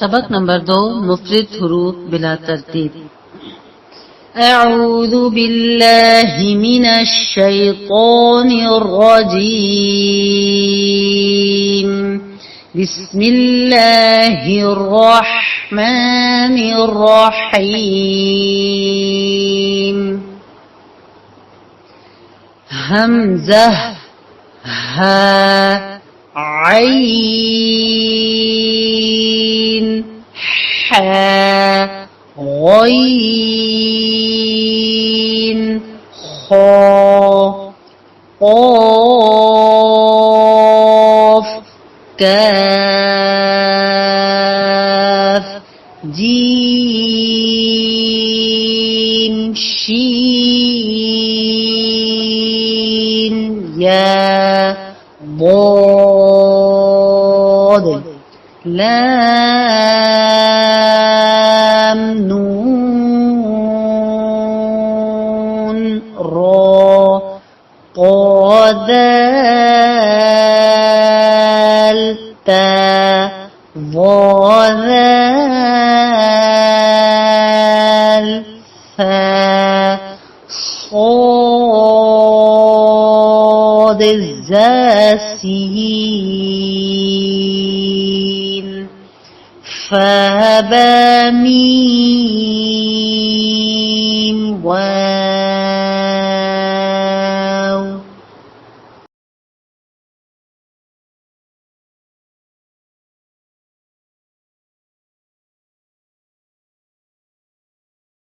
सबक नंबर 2 मुफरद हुरूफ बिला तरतीब। أعوذ بالله من الشيطان الرجيم بسم الله الرحمن الرحيم همزة ها عين حاء غين خاء قاف كاف جيم شين يا ضاد لام نون را قا دال تا ظا ذال فا صاد زا سين فابا ميم